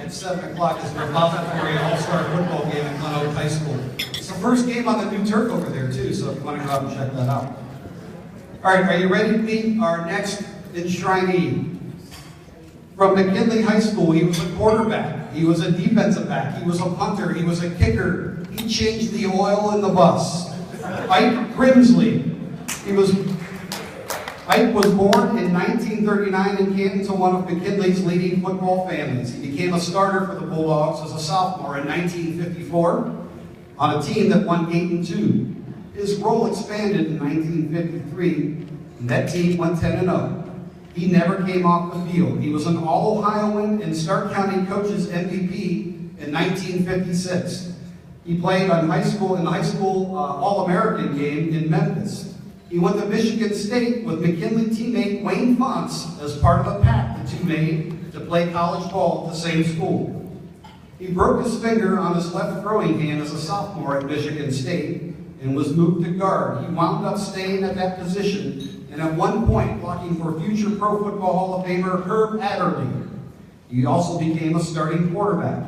at 7 o'clock as we're about to for an all-star football game at Glen Oak High School. It's the first game on the new turf over there, too, so if you want to go out and check that out. All right, are you ready to meet our next enshrinee? From McKinley High School, he was a quarterback, he was a defensive back, he was a punter, he was a kicker, he changed the oil in the bus. Ike Grimsley. Ike was born in 1939 in Canton, one of McKinley's leading football families. He became a starter for the Bulldogs as a sophomore in 1954 on a team that won 8-2. His role expanded in 1953, and that team went 10-0. He never came off the field. He was an All-Ohioan and Stark County Coaches MVP in 1956. He played in the high school All-American game in Memphis. He went to Michigan State with McKinley teammate Wayne Fonts as part of a pact the two made to play college ball at the same school. He broke his finger on his left throwing hand as a sophomore at Michigan State and was moved to guard. He wound up staying at that position and at one point blocking for future Pro Football Hall of Famer Herb Adderley. He also became a starting cornerback.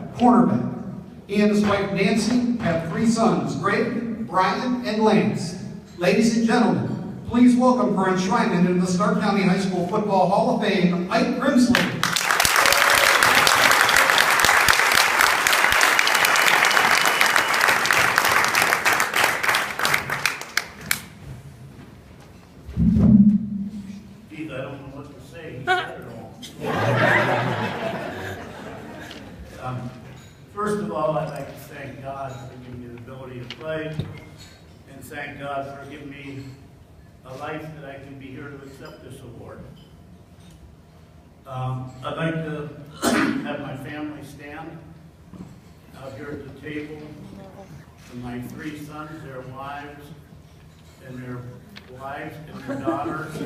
He and his wife Nancy have 3 sons, Greg, Brian, and Lance. Ladies and gentlemen, please welcome for enshrinement into the Stark County High School Football Hall of Fame, Ike Grimsley. Geez, I don't know what to say. He said it all. First of all, I'd like to thank God for giving me the ability to play, and thank God for giving me a life that I can be here to accept this award. I'd like to have my family stand out here at the table, and my 3 sons, their wives, and their daughters. Is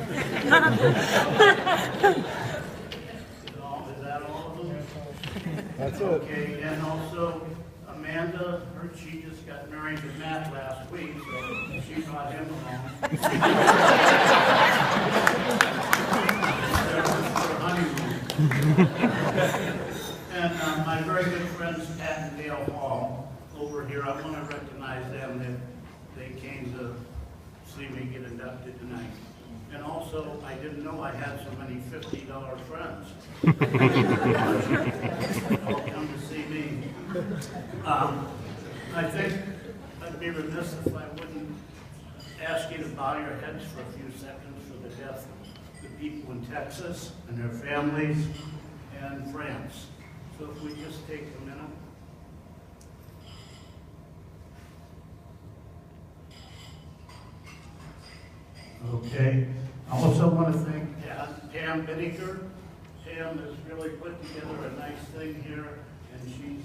that all of them? That's it. Okay, and also Amanda, she just got married to Matt last week, so she brought him along. For honeymoon. And my very good friends Pat and Dale Hall over here, I want to recognize them that they came to see me get inducted tonight. And also, I didn't know I had so many $50 friends. All come to see me. I think I'd be remiss if I wouldn't ask you to bow your heads for a few seconds for the death of the people in Texas and their families and France. So if we just take a minute. Okay. I also want to thank Pam Binnicker. Pam has really put together a nice thing here, and she's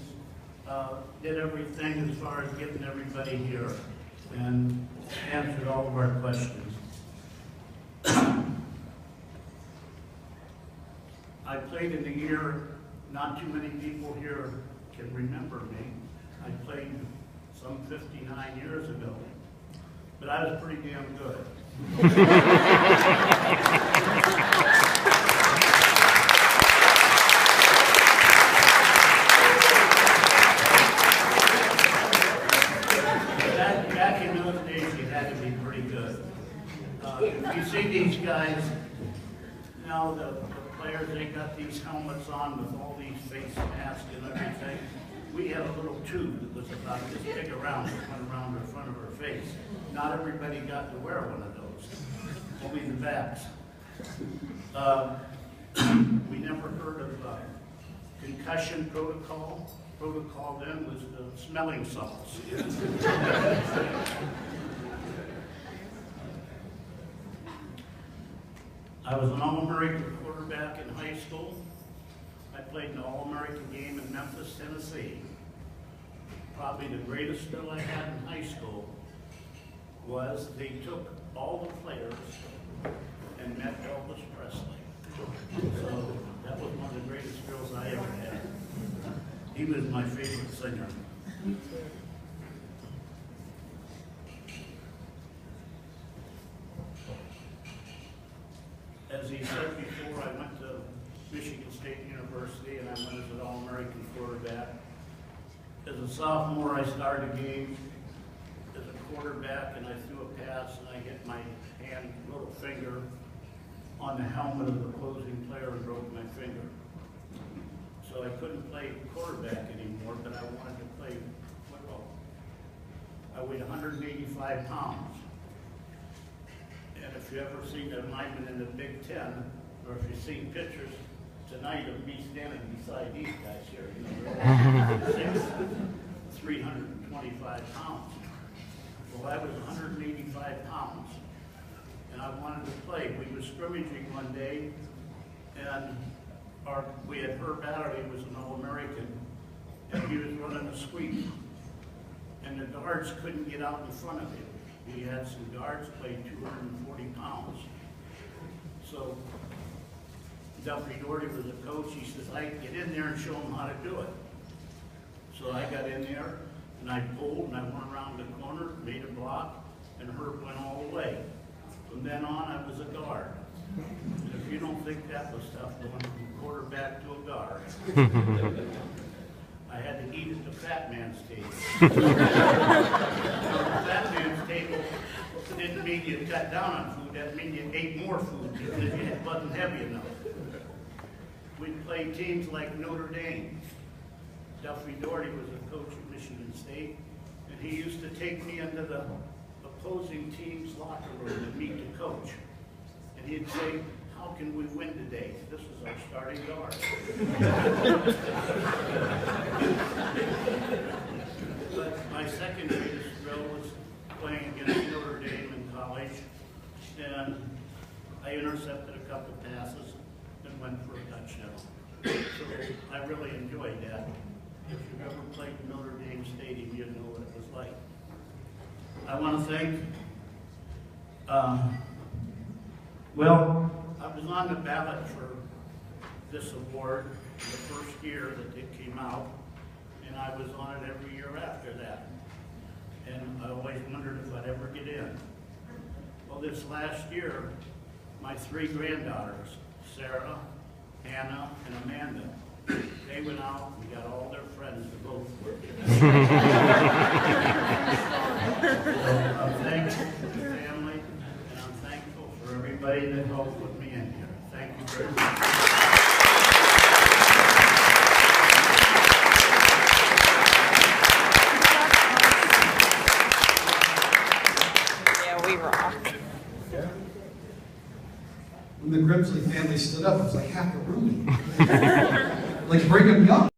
did everything as far as getting everybody here and answered all of our questions. I played in a year not too many people here can remember me. I played some 59 years ago, but I was pretty damn good. Back in those days, you had to be pretty good. You see these guys, now the players, they got these helmets on with all these face masks and everything. We had a little tube that was about this big around that went around the front of her face. Not everybody got to wear one of those, only the backs. We never heard of concussion protocol. Protocol then was the smelling salts. I was an All-American quarterback in high school. I played an All-American game in Memphis, Tennessee. Probably the greatest thrill I had in high school was they took all the players and met Elvis Presley. So that was one of the greatest thrills I ever had. He was my favorite singer. As he said before, I went to Michigan State University and I went as an All-American quarterback. quarterback. As a sophomore, I started a game as a quarterback, and I threw a pass, and I hit my little finger on the helmet of the opposing player and broke my finger. So I couldn't play quarterback anymore, but I wanted to play football. I weighed 185 pounds. And if you ever seen a lineman in the Big Ten, or if you've seen pictures tonight of me standing beside these guys here, you know, they're all 325 pounds. Well, I was 185 pounds, and I wanted to play. We were scrimmaging one day, and we had Herb Adderley, was an All-American, and he was running a sweep, and the guards couldn't get out in front of him. He had some guards playing 240 pounds. So Duffy Doherty was a coach. He says, I get in there and show him how to do it. So I got in there, and I pulled, and I went around the corner, made a block, and Herb went all the way. From then on, I was a guard. And if you don't think that was tough, going from quarterback to a guard, I had to eat at the fat man's table. The fat man's table didn't mean you cut down on food, that meant you ate more food because it wasn't heavy enough. We'd play teams like Notre Dame. Duffy Doherty was a coach at Michigan State, and he used to take me into the opposing team's locker room to meet the coach. And he'd say, how can we win today? This is our starting guard. But my second greatest thrill was playing against Notre Dame in college, and I intercepted a couple passes and went for a touchdown. So I really enjoyed that. If you've ever played Notre Dame Stadium, you know what it was like. I want to thank, I was on the ballot for this award the first year that it came out, and I was on it every year after that. And I always wondered if I'd ever get in. Well, this last year, my three granddaughters, Sarah, Hannah, and Amanda, they went out and got all their friends to vote for it. I'm thankful for the family, and I'm thankful for everybody that helped put me in here. Thank you very much. Yeah, we rock. When the Grimsley family stood up, it was like half the room. Like, bring them young.